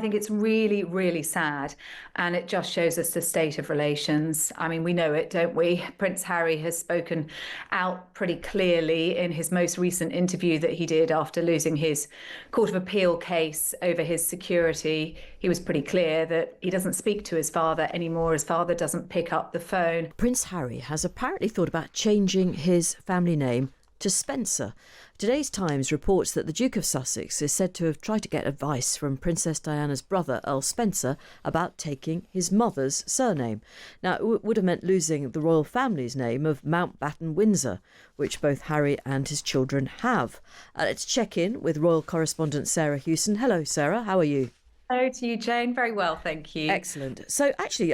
I think it's really, really sad. And it just shows us the state of relations. I mean, we know it, don't we? Prince Harry has spoken out pretty clearly in his most recent interview that he did after losing his Court of Appeal case over his security. He was pretty clear that he doesn't speak to his father anymore. His father doesn't pick up the phone. Prince Harry has apparently thought about changing his family name to Spencer. Today's Times reports that the Duke of Sussex is said to have tried to get advice from Princess Diana's brother, Earl Spencer, about taking his mother's surname. Now, it would have meant losing the royal family's name of Mountbatten Windsor, which both Harry and his children have. Let's check in with royal correspondent Sarah Hewson. Hello, Sarah. How are you? Hello to you, Jane. Very well, thank you. Excellent. So, actually,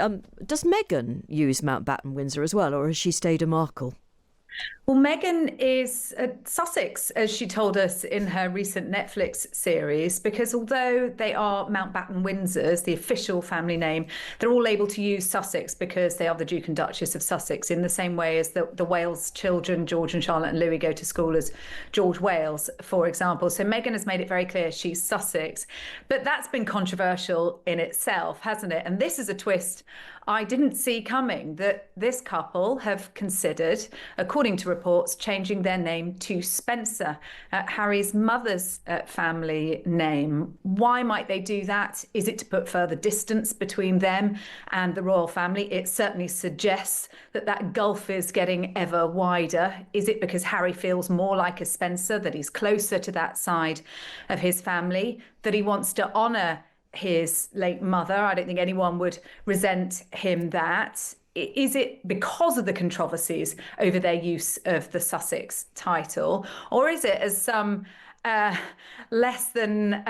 does Meghan use Mountbatten Windsor as well, or has she stayed a Markle? Well, Meghan is Sussex, as she told us in her recent Netflix series, because although they are Mountbatten Windsors, the official family name, they're all able to use Sussex because they are the Duke and Duchess of Sussex, in the same way as the Wales children, George and Charlotte and Louis, go to school as George Wales, for example. So Meghan has made it very clear she's Sussex. But that's been controversial in itself, hasn't it? And this is a twist I didn't see coming, that this couple have considered, according to reports, changing their name to Spencer, Harry's mother's family name. Why might they do that? Is it to put further distance between them and the royal family? It certainly suggests that that gulf is getting ever wider. Is it because Harry feels more like a Spencer, that he's closer to that side of his family, that he wants to honour his late mother? I don't think anyone would resent him that. Is it because of the controversies over their use of the Sussex title, or is it, as some less than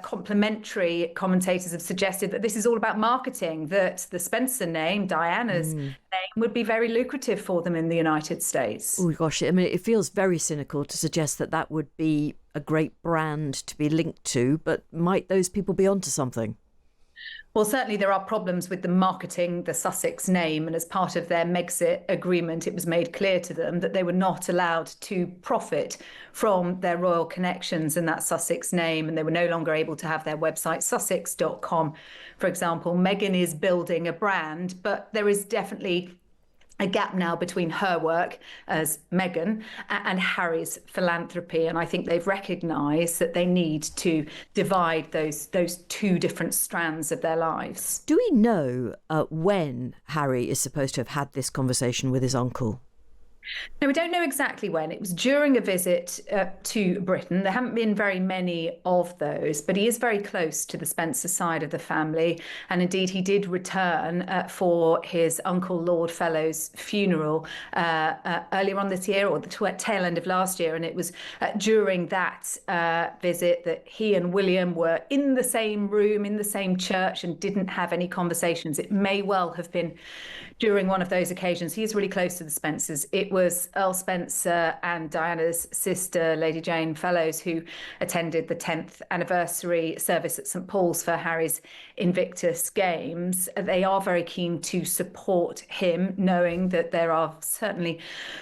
complimentary commentators have suggested, that this is all about marketing, that the Spencer name, Diana's name, would be very lucrative for them in the United States? Oh gosh, I mean, it feels very cynical to suggest that that would be a great brand to be linked to, but might those people be onto something? Well, certainly there are problems with the marketing the Sussex name, and as part of their Megxit agreement, it was made clear to them that they were not allowed to profit from their royal connections in that Sussex name, and they were no longer able to have their website sussex.com, for example. Meghan is building a brand, but there is definitely a gap now between her work as Meghan and Harry's philanthropy. And I think they've recognised that they need to divide those two different strands of their lives. Do we know when Harry is supposed to have had this conversation with his uncle? No, we don't know exactly when. It was during a visit to Britain. There haven't been very many of those, but he is very close to the Spencer side of the family. And indeed, he did return for his uncle Lord Fellow's funeral earlier on this year, or the tail end of last year. And it was during that visit that he and William were in the same room, in the same church, and didn't have any conversations. It may well have been during one of those occasions. He is really close to the Spencers. It was Earl Spencer and Diana's sister, Lady Jane Fellows, who attended the 10th anniversary service at St Paul's for Harry's Invictus Games. They are very keen to support him, knowing that there are certainly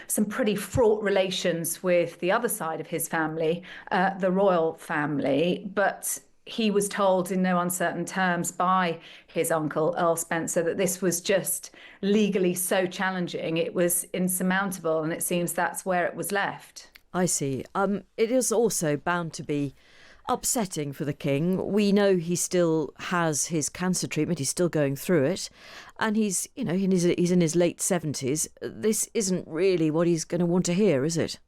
some pretty fraught relations with the other side of his family, the royal family. But he was told in no uncertain terms by his uncle, Earl Spencer, that this was just legally so challenging, it was insurmountable, and it seems that's where it was left. I see. It is also bound to be upsetting for the king. We know he still has his cancer treatment. He's still going through it, and he's in his late 70s. This isn't really what he's going to want to hear, is it?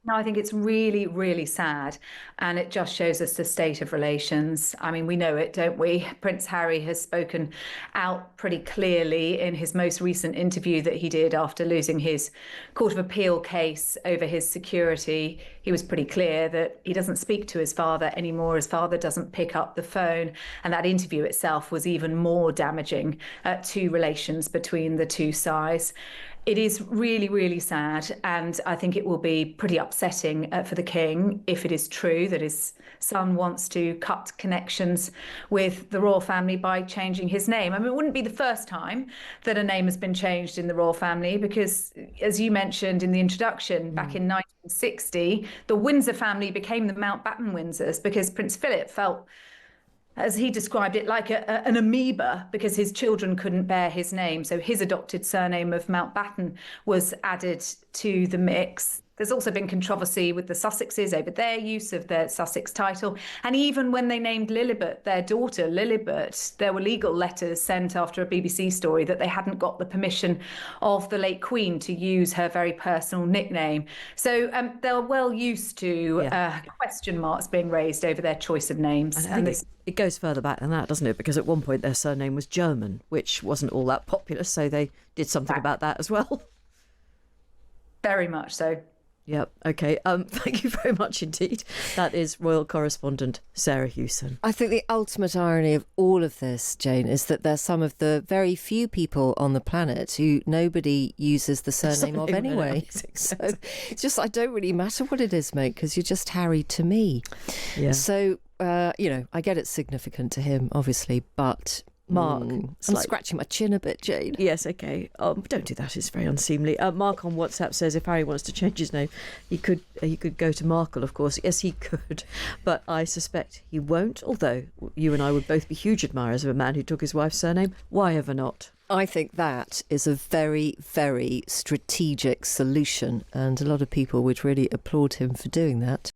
No, I think it's really, really sad. And it just shows us the state of relations. I mean, we know it, don't we? Prince Harry has spoken out pretty clearly in his most recent interview that he did after losing his Court of Appeal case over his security. He was pretty clear that he doesn't speak to his father anymore. His father doesn't pick up the phone. And that interview itself was even more damaging to relations between the two sides. It is really, really sad, and I think it will be pretty upsetting for the king if it is true that his son wants to cut connections with the royal family by changing his name. I mean, it wouldn't be the first time that a name has been changed in the royal family, because, as you mentioned in the introduction, back in 1960, the Windsor family became the Mountbatten Windsors because Prince Philip felt as he described it, like an amoeba, because his children couldn't bear his name. So his adopted surname of Mountbatten was added to the mix. There's also been controversy with the Sussexes over their use of their Sussex title. And even when they named Lilibet, their daughter Lilibet, there were legal letters sent after a BBC story that they hadn't got the permission of the late Queen to use her very personal nickname. So they're well used to question marks being raised over their choice of names. And it goes further back than that, doesn't it? Because at one point their surname was German, which wasn't all that popular, so they did something about that as well. Very much so. Yep. Okay. Thank you very much indeed. That is royal correspondent Sarah Hewson. I think the ultimate irony of all of this, Jane, is that they're some of the very few people on the planet who nobody uses the surname of anyway. So it's just, I don't really matter what it is, mate, because you're just Harry to me. Yeah. So, I get it's significant to him, obviously, but Mark, I'm scratching my chin a bit, Jane. Yes, okay. Don't do that. It's very unseemly. Mark on WhatsApp says if Harry wants to change his name, he could go to Markle, of course. Yes, he could, but I suspect he won't. Although you and I would both be huge admirers of a man who took his wife's surname. Why ever not? I think that is a very, very strategic solution, and a lot of people would really applaud him for doing that.